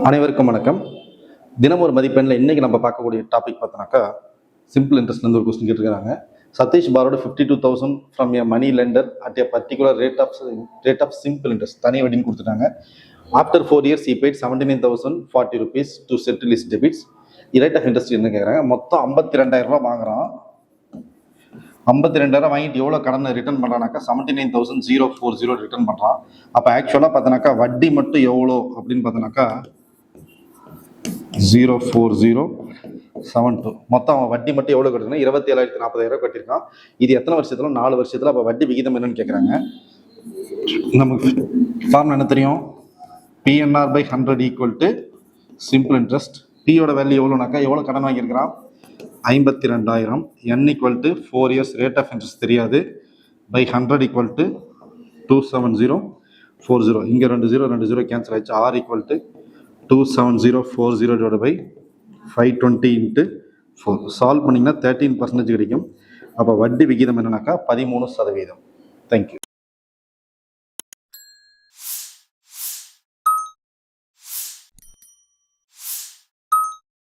அனைவருக்கும் வணக்கம். தினம் ஒரு மதிப்பெண்ணில் இன்றைக்கி நம்ம பார்க்கக்கூடிய டாபிக் பார்த்தோன்னாக்கா சிம்பிள் இன்ட்ரெஸ்ட்லேருந்து ஒரு கொஸ்டின் கேட்டிருக்காங்க. Sathish borrowed 52,000 from a money lender at a particular rate of simple interest. தனி வட்டின்னு கொடுத்துட்டாங்க. After 4 years he paid 79,040 rupees to settle his debits. Rate of interest என்ன கேட்குறாங்க. மொத்தம் 52,000 ரூபா வாங்குறான். 52,000 வாங்கிட்டு எவ்வளோ கடனை ரிட்டர்ன் பண்ணுறானாக்கா 79,040 ரிட்டர்ன் பண்ணுறான். அப்போ ஆக்சுவலாக பார்த்தோன்னாக்கா வட்டி மட்டும் எவ்வளோ அப்படின்னு பார்த்தோன்னாக்கா 04072. மொத்தம் அவன் வட்டி மட்டும் எவ்வளோ கட்டிருக்கான்? 27,40,000 கட்டியிருக்கான். இது எத்தனை வருஷத்துல? 4 வருஷத்துல. அப்போ வட்டி விகிதம் என்னன்னு கேட்குறாங்க. நமக்கு ஃபார்ம் என்ன தெரியும்? PNR/100 equal to simple interest. பியோட வேல்யூ எவ்வளோனாக்கா எவ்வளோ கடன் வாங்கியிருக்கிறான்? 52,000. N equal to 4 years. Rate of interest தெரியாது. By 100 equal to 27040. இங்கே 2 0 கேன்சல் ஆயிடுச்சு. R equal to 27040 divided by 520 into 4. Solve பண்ணிங்கன்னா 13% கிடைக்கும். அப்போ வட்டி விகிதம் என்னன்னாக்கா 13%. தேங்க்யூ.